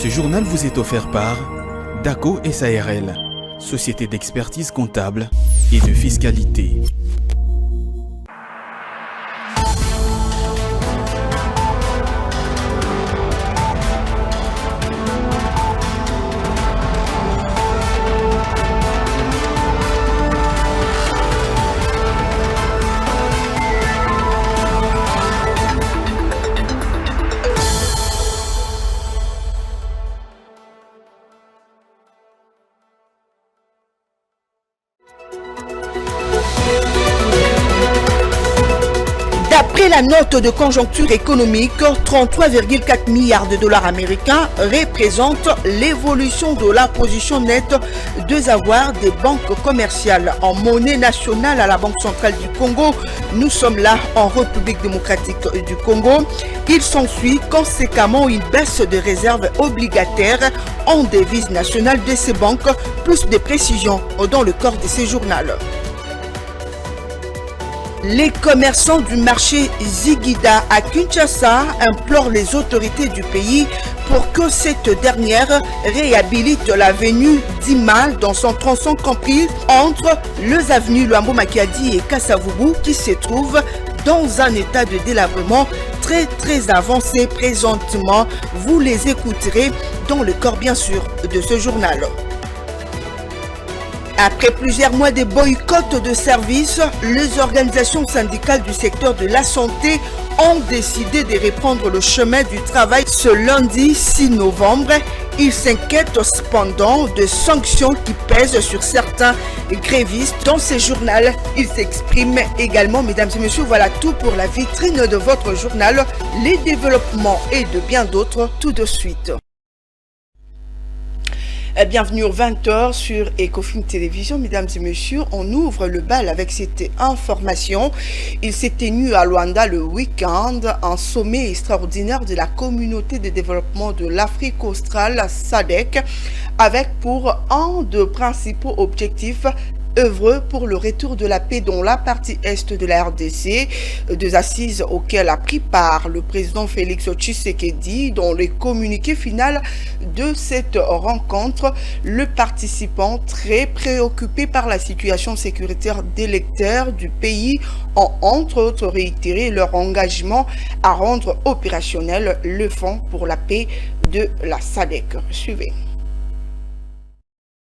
Ce journal vous est offert par DACO SARL, société d'expertise comptable et de fiscalité. D'après la note de conjoncture économique, 33,4 milliards de dollars américains représentent l'évolution de la position nette des avoirs des banques commerciales en monnaie nationale à la Banque centrale du Congo. Nous sommes là en République démocratique du Congo. Il s'ensuit conséquemment une baisse des réserves obligataires en devises nationales de ces banques. Plus de précisions dans le corps de ces journaux. Les commerçants du marché Zigida à Kinshasa implorent les autorités du pays pour que cette dernière réhabilite l'avenue Dimal dans son tronçon compris entre les avenues Luambo Makiadi et Kassavubu qui se trouvent dans un état de délabrement très avancé présentement. Vous les écouterez dans le corps bien sûr de ce journal. Après plusieurs mois de boycott de services, les organisations syndicales du secteur de la santé ont décidé de reprendre le chemin du travail ce lundi 6 novembre. Ils s'inquiètent cependant de sanctions qui pèsent sur certains grévistes. Dans ce journal, ils s'expriment également. Mesdames et messieurs, voilà tout pour la vitrine de votre journal. Les développements et de bien d'autres tout de suite. Bienvenue aux 20h sur Ecofin Télévision. Mesdames et messieurs, on ouvre le bal avec cette information. Il s'est tenu à Luanda le week-end un sommet extraordinaire de la communauté de développement de l'Afrique australe, SADC, avec pour un des principaux objectifs œuvre pour le retour de la paix dans la partie est de la RDC, des assises auxquelles a pris part le président Félix Tshisekedi. Dans le communiqué final de cette rencontre, le participant très préoccupé par la situation sécuritaire des lecteurs du pays ont entre autres réitéré leur engagement à rendre opérationnel le Fonds pour la paix de la SADC. Suivez.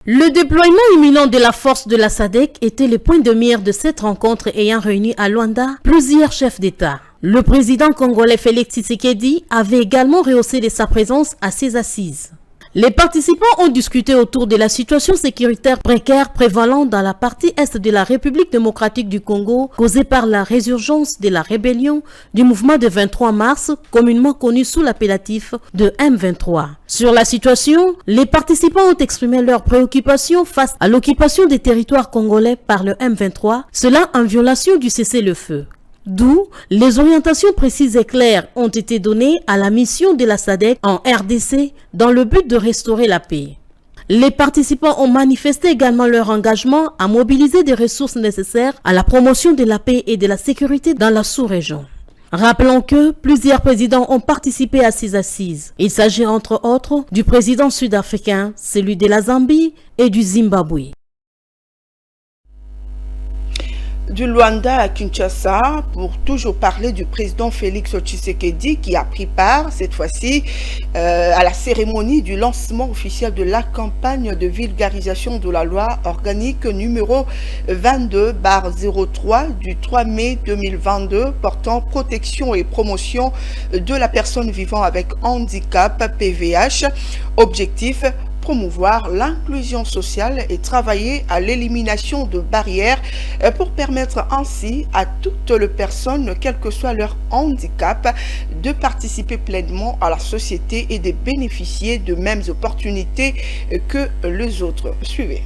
Le déploiement imminent de la force de la SADC était le point de mire de cette rencontre ayant réuni à Luanda plusieurs chefs d'État. Le président congolais Félix Tshisekedi avait également rehaussé de sa présence à ces assises. Les participants ont discuté autour de la situation sécuritaire précaire prévalant dans la partie est de la République démocratique du Congo, causée par la résurgence de la rébellion du mouvement de 23 mars, communément connu sous l'appellatif de M23. Sur la situation, les participants ont exprimé leurs préoccupations face à l'occupation des territoires congolais par le M23, cela en violation du cessez-le-feu. D'où les orientations précises et claires ont été données à la mission de la SADC en RDC dans le but de restaurer la paix. Les participants ont manifesté également leur engagement à mobiliser des ressources nécessaires à la promotion de la paix et de la sécurité dans la sous-région. Rappelons que plusieurs présidents ont participé à ces assises. Il s'agit entre autres du président sud-africain, celui de la Zambie et du Zimbabwe. Du Luanda à Kinshasa pour toujours parler du président Félix Tshisekedi qui a pris part cette fois-ci à la cérémonie du lancement officiel de la campagne de vulgarisation de la loi organique numéro 22/03 du 3 mai 2022 portant protection et promotion de la personne vivant avec handicap PVH. Objectif: promouvoir l'inclusion sociale et travailler à l'élimination de barrières pour permettre ainsi à toutes les personnes, quel que soit leur handicap, de participer pleinement à la société et de bénéficier de mêmes opportunités que les autres. Suivez.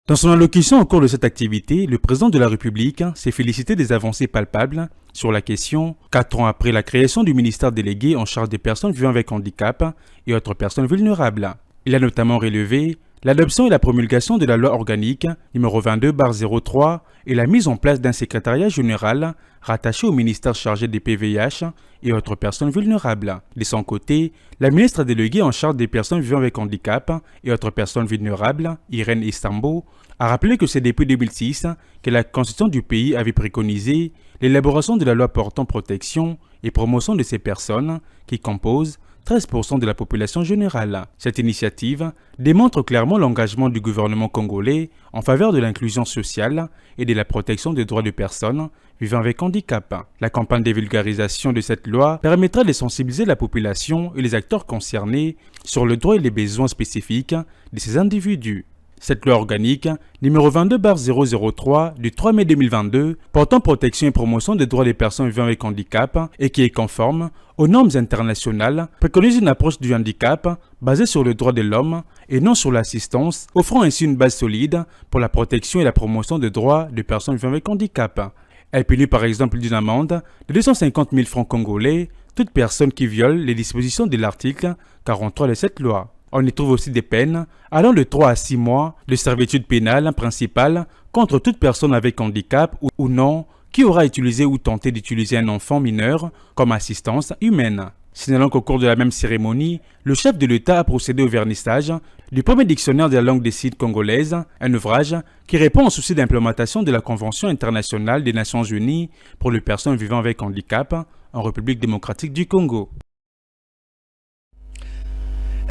Dans son allocution au cours de cette activité, le président de la République s'est félicité des avancées palpables sur la question 4 ans après la création du ministère délégué en charge des personnes vivant avec handicap et autres personnes vulnérables. Il a notamment relevé l'adoption et la promulgation de la loi organique numéro 22/03 et la mise en place d'un secrétariat général rattachée au ministère chargé des PVH et autres personnes vulnérables. De son côté, la ministre déléguée en charge des personnes vivant avec handicap et autres personnes vulnérables, Irène Istambo, a rappelé que c'est depuis 2006 que la Constitution du pays avait préconisé l'élaboration de la loi portant protection et promotion de ces personnes qui composent 13% de la population générale. Cette initiative démontre clairement l'engagement du gouvernement congolais en faveur de l'inclusion sociale et de la protection des droits des personnes vivant avec handicap. La campagne de vulgarisation de cette loi permettra de sensibiliser la population et les acteurs concernés sur le droit et les besoins spécifiques de ces individus. Cette loi organique, numéro 22/003 du 3 mai 2022, portant protection et promotion des droits des personnes vivant avec handicap et qui est conforme aux normes internationales, préconise une approche du handicap basée sur le droit de l'homme et non sur l'assistance, offrant ainsi une base solide pour la protection et la promotion des droits des personnes vivant avec handicap. Elle punit par exemple d'une amende de 250 000 francs congolais toute personne qui viole les dispositions de l'article 43 de cette loi. On y trouve aussi des peines allant de 3 à 6 mois de servitude pénale principale contre toute personne avec handicap ou non qui aura utilisé ou tenté d'utiliser un enfant mineur comme assistance humaine. Signalant qu'au cours de la même cérémonie, le chef de l'État a procédé au vernissage du premier dictionnaire de la langue des signes congolaise, un ouvrage qui répond au souci d'implémentation de la Convention internationale des Nations Unies pour les personnes vivant avec handicap en République démocratique du Congo.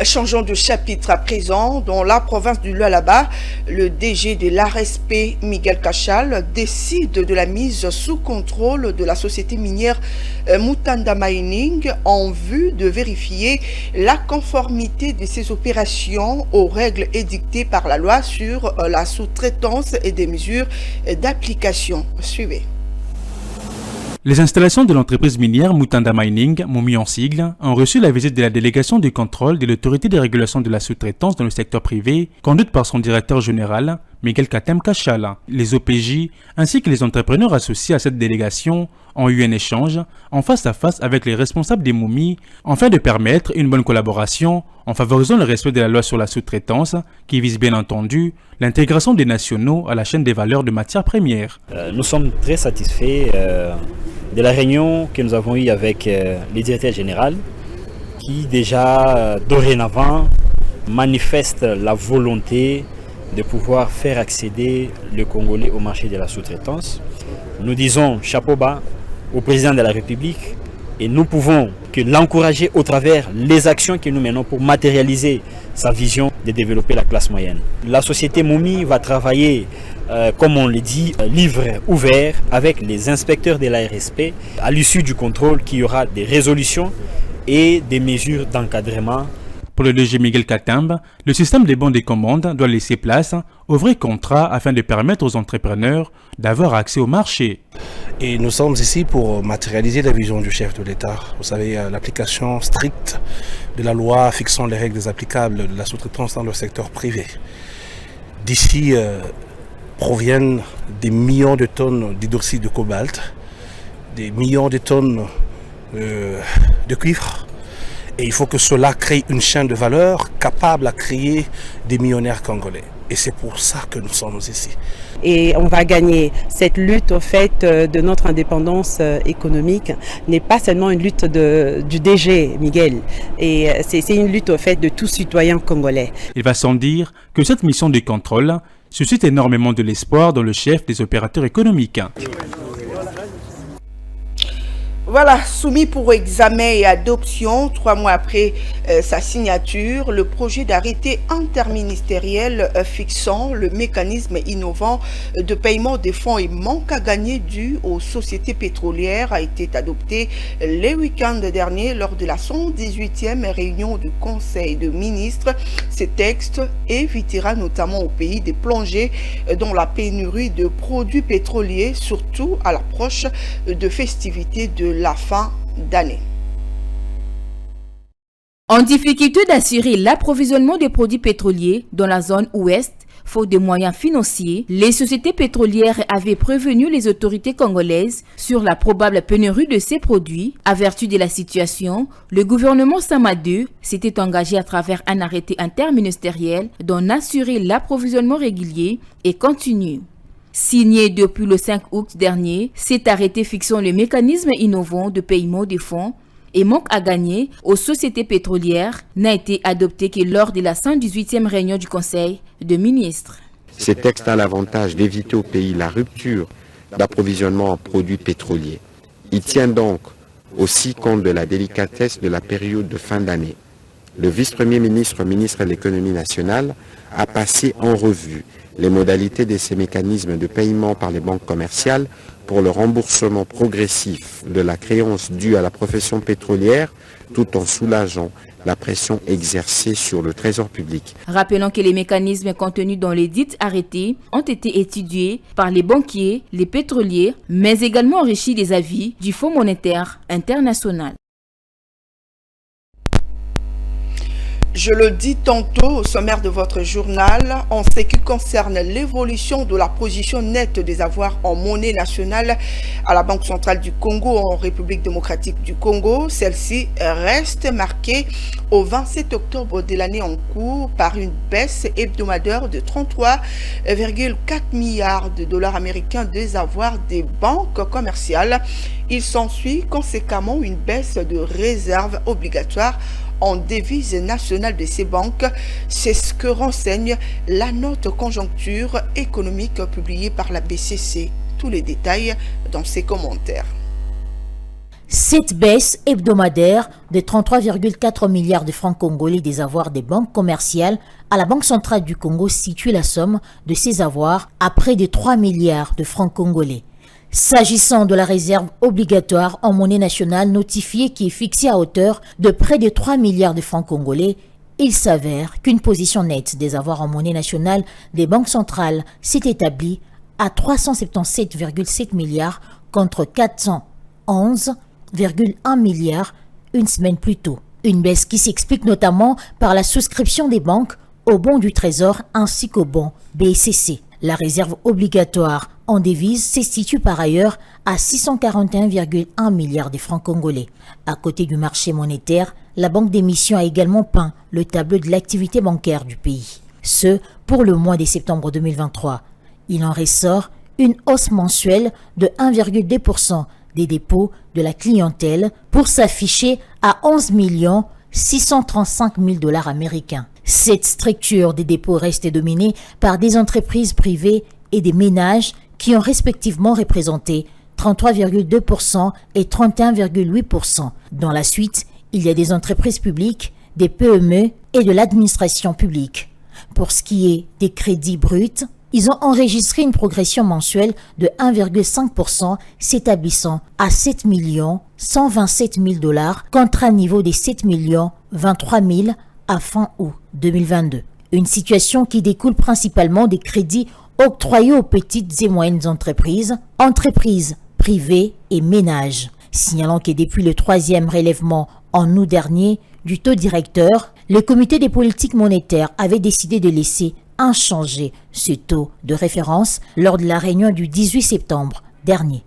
Changeons de chapitre à présent. Dans la province du Lualaba, le DG de l'ARSP, Miguel Cachal, décide de la mise sous contrôle de la société minière Mutanda Mining en vue de vérifier la conformité de ses opérations aux règles édictées par la loi sur la sous-traitance et des mesures d'application. Suivez. Les installations de l'entreprise minière Mutanda Mining, MOMI en sigle, ont reçu la visite de la délégation du contrôle de l'autorité de régulation de la sous-traitance dans le secteur privé, conduite par son directeur général, Miguel Katem Kachal. Les OPJ ainsi que les entrepreneurs associés à cette délégation ont eu un échange en face à face avec les responsables des MOMI afin de permettre une bonne collaboration en favorisant le respect de la loi sur la sous-traitance qui vise bien entendu l'intégration des nationaux à la chaîne des valeurs de matières premières. Nous sommes très satisfaits de la réunion que nous avons eue avec le directeur général qui déjà dorénavant manifeste la volonté de pouvoir faire accéder le Congolais au marché de la sous-traitance. Nous disons chapeau bas au président de la République et nous pouvons que l'encourager au travers les actions que nous menons pour matérialiser sa vision de développer la classe moyenne. La société MOMI va travailler, comme on le dit, livre ouvert avec les inspecteurs de l'ARSP. À l'issue du contrôle, qu'il y aura des résolutions et des mesures d'encadrement. Pour le DG Miguel Katemba, le système des bons de commande doit laisser place aux vrais contrats afin de permettre aux entrepreneurs d'avoir accès au marché. Et nous sommes ici pour matérialiser la vision du chef de l'État. Vous savez, l'application stricte de la loi fixant les règles applicables de la sous-traitance dans le secteur privé. D'ici proviennent des millions de tonnes d'hydroxyde de cobalt, des millions de tonnes de cuivre. Et il faut que cela crée une chaîne de valeur capable à créer des millionnaires congolais. Et c'est pour ça que nous sommes ici. Et on va gagner. Cette lutte au fait de notre indépendance économique n'est pas seulement une lutte du DG Miguel. Et c'est une lutte au fait de tout citoyen congolais. Il va sans dire que cette mission de contrôle suscite énormément de l'espoir dans le chef des opérateurs économiques. Voilà, soumis pour examen et adoption, 3 mois après sa signature, le projet d'arrêté interministériel fixant le mécanisme innovant de paiement des fonds et manque à gagner dû aux sociétés pétrolières a été adopté le week-end dernier lors de la 118e réunion du Conseil de ministres. Ce texte évitera notamment au pays de plonger dans la pénurie de produits pétroliers, surtout à l'approche de festivités de la fin d'année. En difficulté d'assurer l'approvisionnement des produits pétroliers dans la zone ouest, faute de moyens financiers, les sociétés pétrolières avaient prévenu les autorités congolaises sur la probable pénurie de ces produits. À vertu de la situation, le gouvernement Samadou s'était engagé à travers un arrêté interministériel d'en assurer l'approvisionnement régulier et continu. Signé depuis le 5 août dernier, cet arrêté fixant le mécanisme innovant de paiement des fonds et manque à gagner aux sociétés pétrolières n'a été adopté que lors de la 118e réunion du Conseil des ministres. Ces textes ont l'avantage d'éviter au pays la rupture d'approvisionnement en produits pétroliers. Il tient donc aussi compte de la délicatesse de la période de fin d'année. Le vice-premier ministre, ministre de l'économie nationale, a passé en revue les modalités de ces mécanismes de paiement par les banques commerciales pour le remboursement progressif de la créance due à la profession pétrolière, tout en soulageant la pression exercée sur le trésor public. Rappelons que les mécanismes contenus dans les dites arrêtés ont été étudiés par les banquiers, les pétroliers, mais également enrichis des avis du Fonds monétaire international. Je le dis tantôt au sommaire de votre journal, en ce qui concerne l'évolution de la position nette des avoirs en monnaie nationale à la Banque centrale du Congo en République démocratique du Congo. Celle-ci reste marquée au 27 octobre de l'année en cours par une baisse hebdomadaire de 33,4 milliards de dollars américains des avoirs des banques commerciales. Il s'ensuit conséquemment une baisse de réserves obligatoires en devise nationale de ces banques. C'est ce que renseigne la note conjoncture économique publiée par la BCC. Tous les détails dans ses commentaires. Cette baisse hebdomadaire de 33,4 milliards de francs congolais des avoirs des banques commerciales à la Banque centrale du Congo situe la somme de ces avoirs à près de 3 milliards de francs congolais. S'agissant de la réserve obligatoire en monnaie nationale notifiée qui est fixée à hauteur de près de 3 milliards de francs congolais, il s'avère qu'une position nette des avoirs en monnaie nationale des banques centrales s'est établie à 377,7 milliards contre 411,1 milliards une semaine plus tôt. Une baisse qui s'explique notamment par la souscription des banques aux bons du Trésor ainsi qu'aux bons BCC. La réserve obligatoire en devise se situe par ailleurs à 641,1 milliards de francs congolais. À côté du marché monétaire, la Banque d'émission a également peint le tableau de l'activité bancaire du pays. Ce, pour le mois de septembre 2023. Il en ressort une hausse mensuelle de 1,2% des dépôts de la clientèle pour s'afficher à 11 635 000 dollars américains. Cette structure des dépôts reste dominée par des entreprises privées et des ménages qui ont respectivement représenté 33,2% et 31,8%. Dans la suite, il y a des entreprises publiques, des PME et de l'administration publique. Pour ce qui est des crédits bruts, ils ont enregistré une progression mensuelle de 1,5%, s'établissant à 7 127 000 dollars contre un niveau de 7 023 000 à fin août 2022. Une situation qui découle principalement des crédits octroyés aux petites et moyennes entreprises, entreprises privées et ménages. Signalant que depuis le 3e relèvement en août dernier du taux directeur, le comité des politiques monétaires avait décidé de laisser inchangé ce taux de référence lors de la réunion du 18 septembre dernier.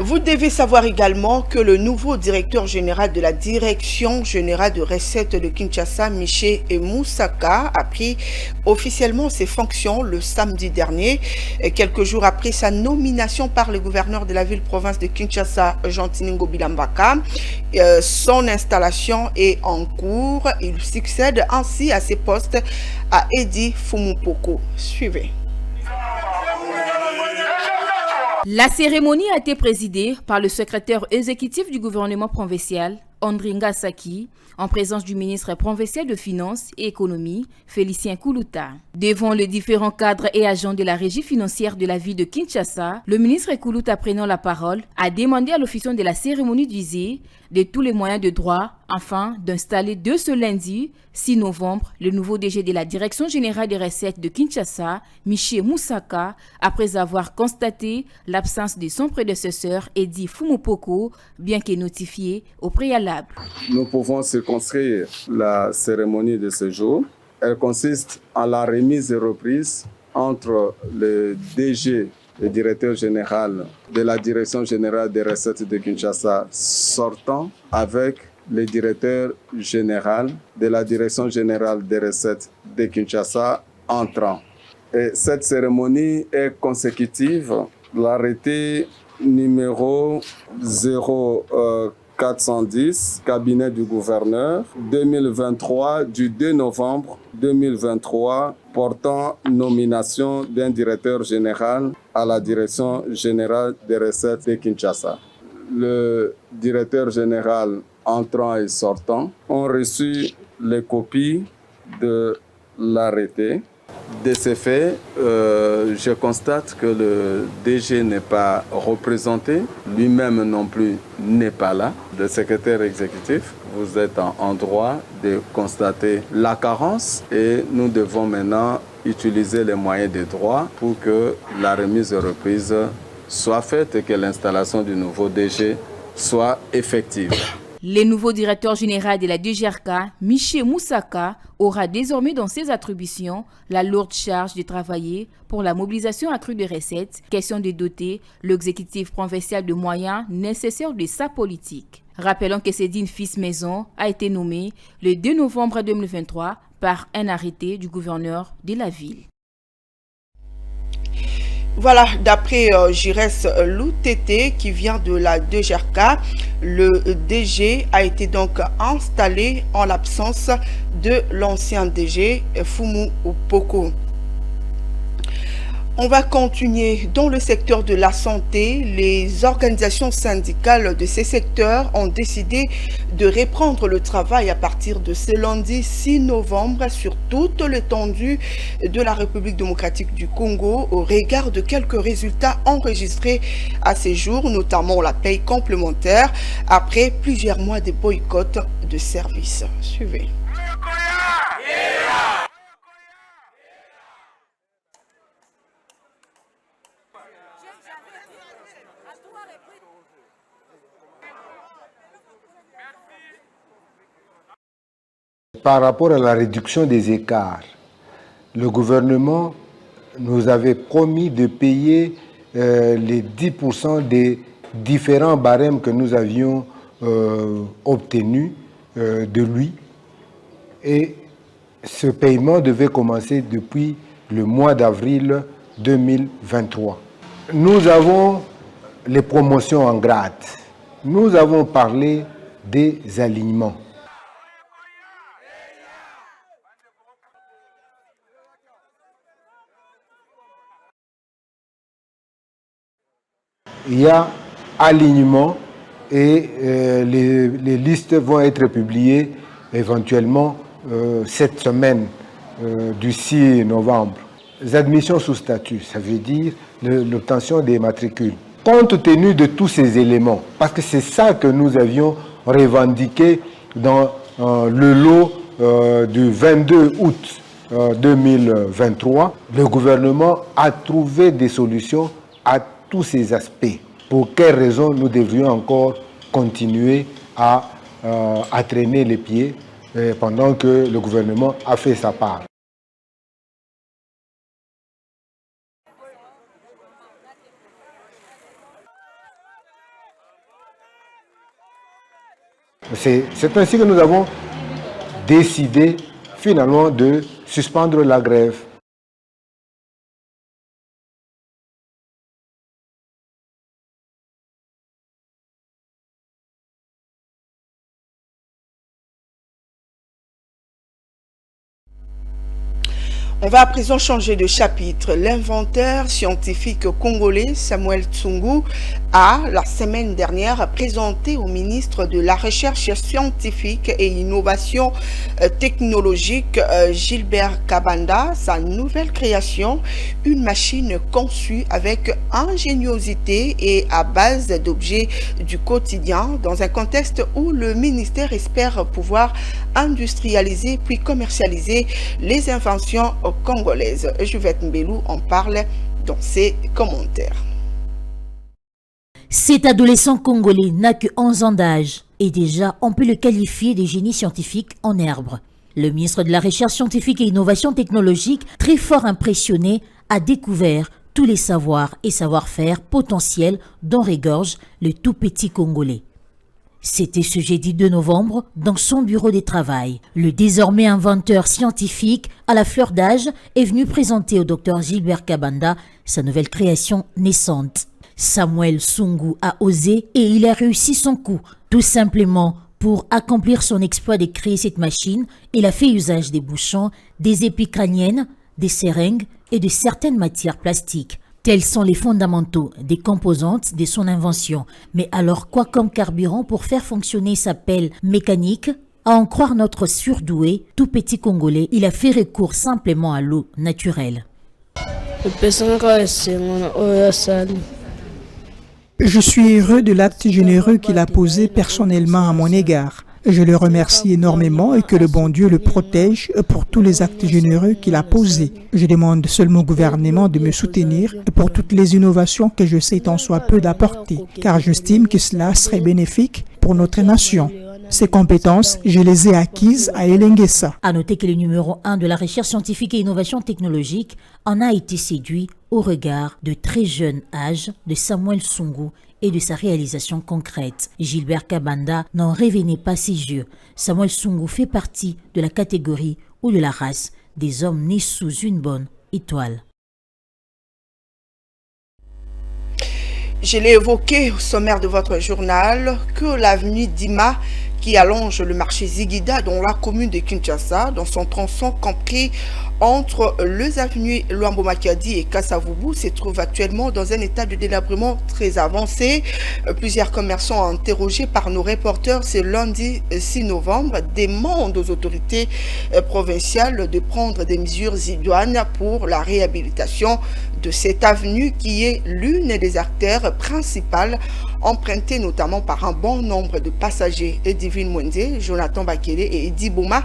Vous devez savoir également que le nouveau directeur général de la Direction générale de recettes de Kinshasa, Michel Moussaka, a pris officiellement ses fonctions le samedi dernier, quelques jours après sa nomination par le gouverneur de la ville-province de Kinshasa, Jean Tiningo Bilambaka. Son installation est en cours. Il succède ainsi à ses postes à Edi Fumupoko. Suivez. La cérémonie a été présidée par le secrétaire exécutif du gouvernement provincial, André Ngasaki, en présence du ministre provincial de Finances et Économie, Félicien Koulouta. Devant les différents cadres et agents de la régie financière de la ville de Kinshasa, le ministre Koulouta, prenant la parole, a demandé à l'officiant de la cérémonie d'user de tous les moyens de droit afin d'installer de ce lundi 6 novembre le nouveau DG de la Direction générale des recettes de Kinshasa, Michel Moussaka, après avoir constaté l'absence de son prédécesseur Edi Fumupoko, bien que notifié au préalable. Nous pouvons circonscrire la cérémonie de ce jour. Elle consiste en la remise et reprise entre le DG, le directeur général de la Direction générale des recettes de Kinshasa sortant, avec le directeur général de la Direction générale des recettes de Kinshasa entrant. Et cette cérémonie est consécutive. L'arrêté numéro 0410, cabinet du gouverneur, 2023, du 2 novembre 2023, portant nomination d'un directeur général à la Direction générale des recettes de Kinshasa. Le directeur général entrant et sortant ont reçu les copies de l'arrêté. De ces faits, je constate que le DG n'est pas représenté, lui-même non plus n'est pas là. Le secrétaire exécutif, vous êtes en droit de constater la carence et nous devons maintenant utiliser les moyens de droit pour que la remise et reprise soit faite et que l'installation du nouveau DG soit effective. Le nouveau directeur général de la DGRK, Miché Moussaka, aura désormais dans ses attributions la lourde charge de travailler pour la mobilisation accrue de recettes, question de doter l'exécutif provincial de moyens nécessaires de sa politique. Rappelons que Cédine Fils-Maison a été nommé le 2 novembre 2023 par un arrêté du gouverneur de la ville. Voilà, d'après Gires Loutete qui vient de la DGRK, le DG a été donc installé en l'absence de l'ancien DG Fumu Poko. On va continuer dans le secteur de la santé. Les organisations syndicales de ces secteurs ont décidé de reprendre le travail à partir de ce lundi 6 novembre sur toute l'étendue de la République démocratique du Congo au regard de quelques résultats enregistrés à ces jours, notamment la paye complémentaire après plusieurs mois de boycott de services. Suivez. Par rapport à la réduction des écarts, le gouvernement nous avait promis de payer les 10% des différents barèmes que nous avions obtenus de lui. Et ce paiement devait commencer depuis le mois d'avril 2023. Nous avons les promotions en grade. Nous avons parlé des alignements. Il y a alignement et les listes vont être publiées éventuellement cette semaine du 6 novembre. Les admissions sous statut, ça veut dire l'obtention des matricules. Compte tenu de tous ces éléments, parce que c'est ça que nous avions revendiqué dans le lot du 22 août 2023, le gouvernement a trouvé des solutions à tous ces aspects. Pour quelles raisons nous devrions encore continuer à traîner les pieds pendant que le gouvernement a fait sa part. C'est ainsi que nous avons décidé finalement de suspendre la grève. On va à présent changer de chapitre. L'inventeur scientifique congolais Samuel Tsungu a, la semaine dernière, présenté au ministre de la Recherche scientifique et innovation technologique Gilbert Kabanda sa nouvelle création, une machine conçue avec ingéniosité et à base d'objets du quotidien dans un contexte où le ministère espère pouvoir industrialiser puis commercialiser les inventions congolaises. Juvette Mbelou en parle dans ses commentaires. Cet adolescent congolais n'a que 11 ans d'âge et déjà on peut le qualifier de génie scientifique en herbe. Le ministre de la Recherche scientifique et innovation technologique, très fort impressionné, a découvert tous les savoirs et savoir-faire potentiels dont regorge le tout petit Congolais. C'était ce jeudi 2 novembre dans son bureau de travail. Le désormais inventeur scientifique à la fleur d'âge est venu présenter au Dr Gilbert Kabanda sa nouvelle création naissante. Samuel Sungu a osé et il a réussi son coup. Tout simplement, pour accomplir son exploit de créer cette machine, il a fait usage des bouchons, des épis crâniennes, des seringues et de certaines matières plastiques. Tels sont les fondamentaux des composantes de son invention. Mais alors quoi comme carburant pour faire fonctionner sa pelle mécanique? À en croire notre surdoué, tout petit Congolais, il a fait recours simplement à l'eau naturelle. Je suis heureux de l'acte généreux qu'il a posé personnellement à mon égard. Je le remercie énormément et que le bon Dieu le protège pour tous les actes généreux qu'il a posés. Je demande seulement au gouvernement de me soutenir pour toutes les innovations que je sais tant soit peu d'apporter, car j'estime que cela serait bénéfique pour notre nation. Ces compétences, je les ai acquises à Elenguessa. À noter que le numéro 1 de la recherche scientifique et innovation technologique en a été séduit au regard de très jeune âge de Samuel Sungu et de sa réalisation concrète. Gilbert Kabanda n'en revenait pas ses yeux. Samuel Sungu fait partie de la catégorie ou de la race des hommes nés sous une bonne étoile. Je l'ai évoqué au sommaire de votre journal que l'avenue Dima qui allonge le marché Zigida dans la commune de Kinshasa, dans son tronçon compris entre les avenues Luambo Makadi et Kasavubu, se trouve actuellement dans un état de délabrement très avancé. Plusieurs commerçants interrogés par nos reporters ce lundi 6 novembre demandent aux autorités provinciales de prendre des mesures idoines pour la réhabilitation de cette avenue qui est l'une des artères principales empruntée notamment par un bon nombre de passagers. Edivine Mwende, Jonathan Bakele et Edi Bouma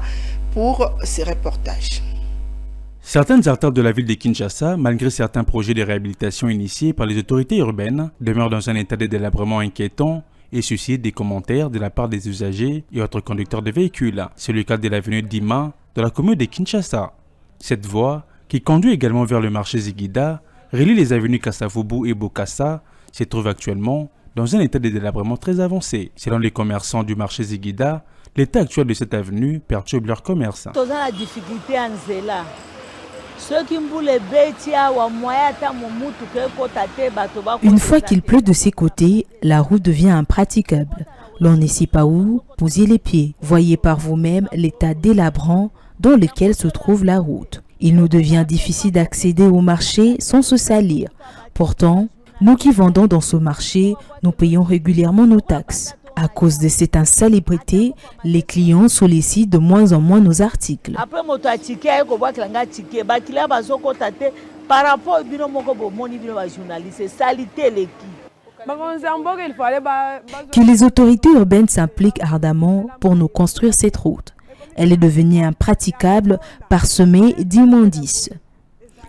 pour ces reportages. Certaines artères de la ville de Kinshasa, malgré certains projets de réhabilitation initiés par les autorités urbaines, demeurent dans un état de délabrement inquiétant et suscitent des commentaires de la part des usagers et autres conducteurs de véhicules. C'est le cas de l'avenue Dima de la commune de Kinshasa. Cette voie, qui conduit également vers le marché Zigida, relie les avenues Kasavubu et Bokassa, se trouve actuellement dans un état de délabrement très avancé. Selon les commerçants du marché Zigida, l'état actuel de cette avenue perturbe leur commerce. Une fois qu'il pleut de ces côtés, la route devient impraticable. L'on ne sait pas où poser les pieds. Voyez par vous-même l'état délabrant dans lequel se trouve la route. Il nous devient difficile d'accéder au marché sans se salir. Pourtant, nous qui vendons dans ce marché, nous payons régulièrement nos taxes. À cause de cette insalubrité, les clients sollicitent de moins en moins nos articles. Que les autorités urbaines s'impliquent ardemment pour nous construire cette route. Elle est devenue impraticable, parsemée d'immondices,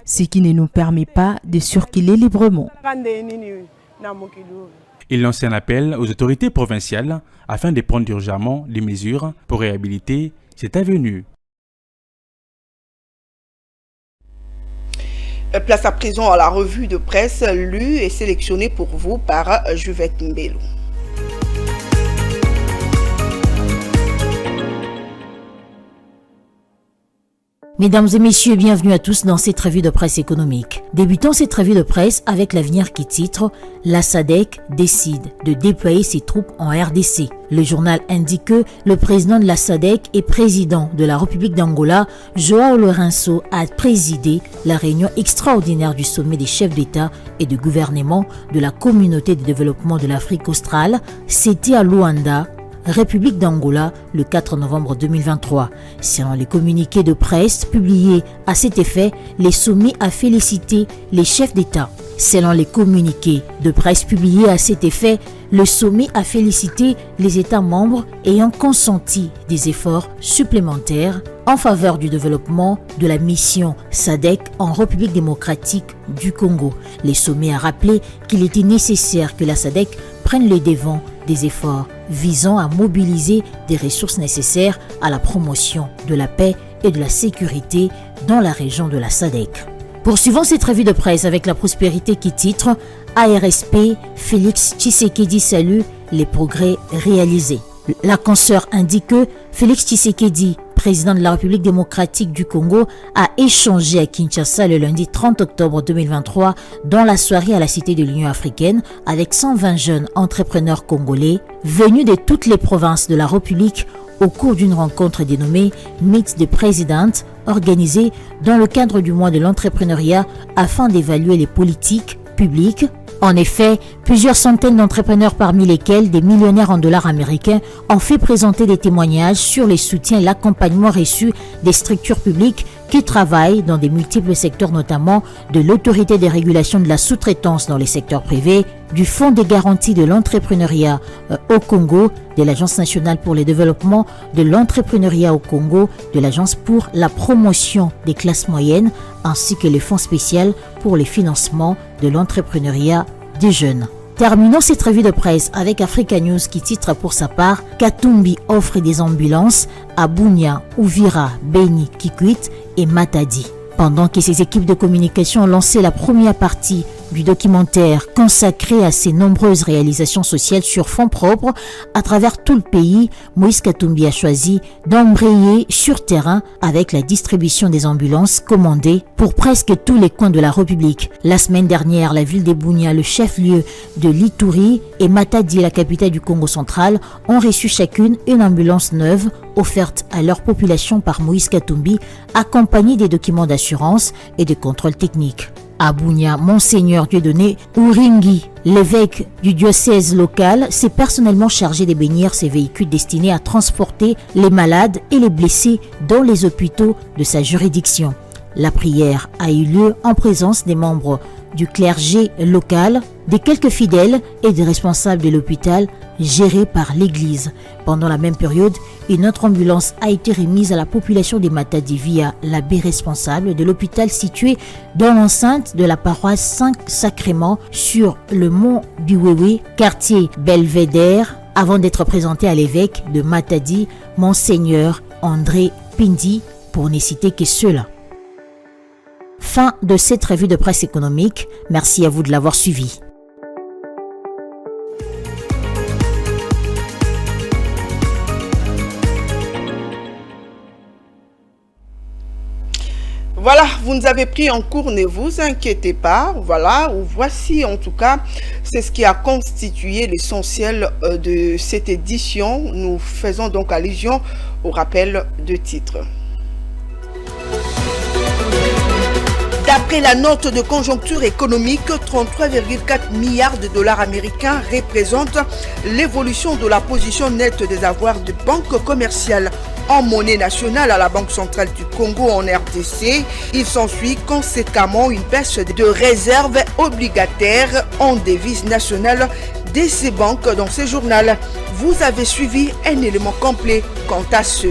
ce qui ne nous permet pas de circuler librement. Il lance un appel aux autorités provinciales afin de prendre urgemment les mesures pour réhabiliter cette avenue. Place à présent à la revue de presse lue et sélectionnée pour vous par Juvette Mbelo. Mesdames et messieurs, bienvenue à tous dans cette revue de presse économique. Débutons cette revue de presse avec l'avenir qui titre « La SADC décide de déployer ses troupes en RDC ». Le journal indique que le président de la SADC et président de la République d'Angola, João Lourenço, a présidé la réunion extraordinaire du sommet des chefs d'État et de gouvernement de la Communauté de développement de l'Afrique australe. C'était à Luanda, République d'Angola, le 4 novembre 2023. Selon les communiqués de presse publiés à cet effet, les sommets a félicité les chefs d'État. Selon les communiqués de presse publiés à cet effet, le sommet a félicité les États membres ayant consenti des efforts supplémentaires en faveur du développement de la mission SADC en République démocratique du Congo. Les sommets a rappelé qu'il était nécessaire que la SADC prenne le devant des efforts visant à mobiliser des ressources nécessaires à la promotion de la paix et de la sécurité dans la région de la SADC. Poursuivons cette revue de presse avec la prospérité qui titre ARSP, Félix Tshisekedi salue les progrès réalisés. La consoeur indique que Félix Tshisekedi, président de la République démocratique du Congo, a échangé à Kinshasa le lundi 30 octobre 2023 dans la soirée à la Cité de l'Union africaine avec 120 jeunes entrepreneurs congolais venus de toutes les provinces de la République au cours d'une rencontre dénommée Meet the President, organisée dans le cadre du mois de l'entrepreneuriat afin d'évaluer les politiques publiques. En effet, plusieurs centaines d'entrepreneurs, parmi lesquels des millionnaires en dollars américains, ont fait présenter des témoignages sur les soutiens et l'accompagnement reçus des structures publiques qui travaillent dans des multiples secteurs, notamment de l'autorité des régulations de la sous-traitance dans les secteurs privés, du Fonds des garanties de l'entrepreneuriat au Congo, de l'Agence nationale pour le développement de l'entrepreneuriat au Congo, de l'Agence pour la promotion des classes moyennes, ainsi que le Fonds spécial pour le financement de l'entrepreneuriat des jeunes. Terminons cette revue de presse avec Africa News qui titre pour sa part Katumbi offre des ambulances à Bunia, Uvira, Beni, Kikwit et Matadi. Pendant que ses équipes de communication ont lancé la première partie du documentaire consacré à ses nombreuses réalisations sociales sur fonds propres à travers tout le pays, Moïse Katumbi a choisi d'embrayer sur terrain avec la distribution des ambulances commandées pour presque tous les coins de la République. La semaine dernière, la ville de Bunia, le chef-lieu de l'Ituri, et Matadi, la capitale du Congo central, ont reçu chacune une ambulance neuve offerte à leur population par Moïse Katumbi, accompagnée des documents d'assurance et de contrôle technique. À Bunia, Monseigneur Dieudonné Uringi, l'évêque du diocèse local, s'est personnellement chargé de bénir ces véhicules destinés à transporter les malades et les blessés dans les hôpitaux de sa juridiction. La prière a eu lieu en présence des membres du clergé local, des quelques fidèles et des responsables de l'hôpital géré par l'église. Pendant la même période, une autre ambulance a été remise à la population des Matadi via l'abbé responsable de l'hôpital situé dans l'enceinte de la paroisse Saint-Sacrement sur le mont Biwewe, quartier Belvédère, avant d'être présenté à l'évêque de Matadi, Monseigneur André Pindi, pour ne citer que ceux-là. Fin de cette revue de presse économique. Merci à vous de l'avoir suivi. Voilà, vous nous avez pris en cours, ne vous inquiétez pas. Voilà, voici en tout cas, c'est ce qui a constitué l'essentiel de cette édition. Nous faisons donc allusion au rappel de titre. D'après la note de conjoncture économique, 33,4 milliards de dollars américains représentent l'évolution de la position nette des avoirs de banque commerciale en monnaie nationale à la Banque centrale du Congo en RDC. Il s'ensuit conséquemment une baisse de réserves obligataires en devises nationales de ces banques dans ce journal. Vous avez suivi un élément complet quant à ce.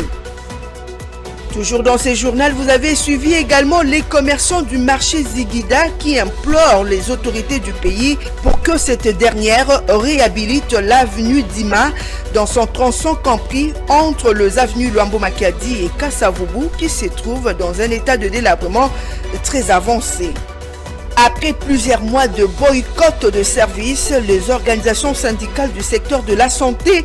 Toujours dans ce journal, vous avez suivi également les commerçants du marché Ziguida qui implorent les autorités du pays pour que cette dernière réhabilite l'avenue Dima dans son tronçon compris entre les avenues Luambo Makadi et Kasavubu qui se trouve dans un état de délabrement très avancé. Après plusieurs mois de boycott de services, les organisations syndicales du secteur de la santé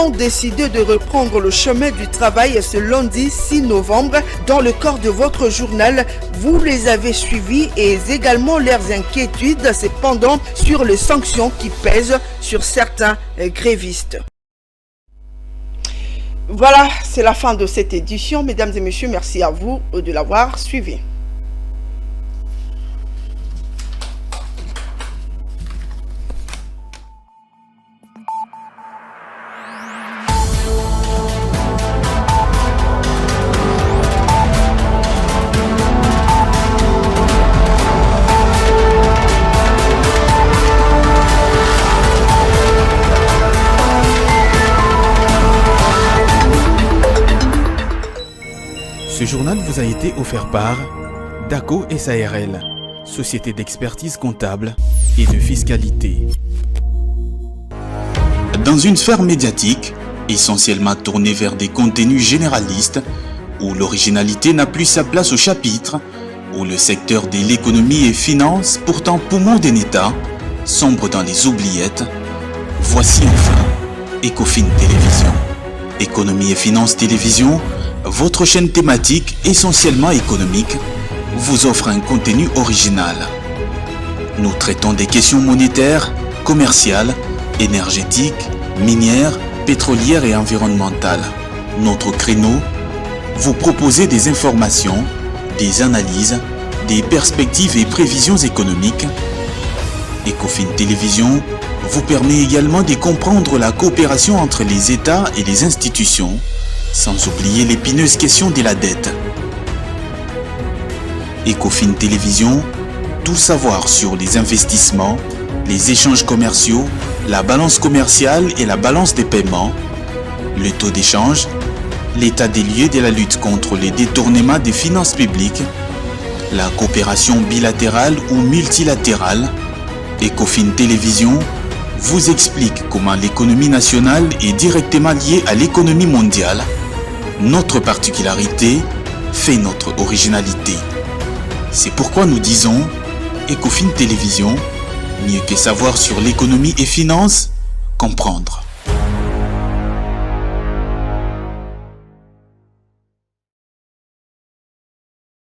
ont décidé de reprendre le chemin du travail ce lundi 6 novembre. Dans le corps de votre journal, vous les avez suivis et également leurs inquiétudes cependant sur les sanctions qui pèsent sur certains grévistes. Voilà, c'est la fin de cette édition. Mesdames et messieurs, merci à vous de l'avoir suivi. Ce journal vous a été offert par DACO SARL, société d'expertise comptable et de fiscalité. Dans une sphère médiatique, essentiellement tournée vers des contenus généralistes, où l'originalité n'a plus sa place au chapitre, où le secteur de l'économie et finance, pourtant poumon d'un État, sombre dans les oubliettes. Voici enfin Ecofin Télévision. Économie et finance télévision, votre chaîne thématique essentiellement économique, vous offre un contenu original. Nous traitons des questions monétaires, commerciales, énergétiques, minières, pétrolières et environnementales. Notre créneau, vous proposer des informations, des analyses, des perspectives et prévisions économiques. Ecofin Télévision vous permet également de comprendre la coopération entre les États et les institutions, sans oublier l'épineuse question de la dette. Ecofin Télévision, tout savoir sur les investissements, les échanges commerciaux, la balance commerciale et la balance des paiements, le taux d'échange, l'état des lieux de la lutte contre les détournements des finances publiques, la coopération bilatérale ou multilatérale. Ecofin Télévision vous explique comment l'économie nationale est directement liée à l'économie mondiale. Notre particularité fait notre originalité. C'est pourquoi nous disons Ecofin Télévision, mieux que savoir sur l'économie et finances, comprendre.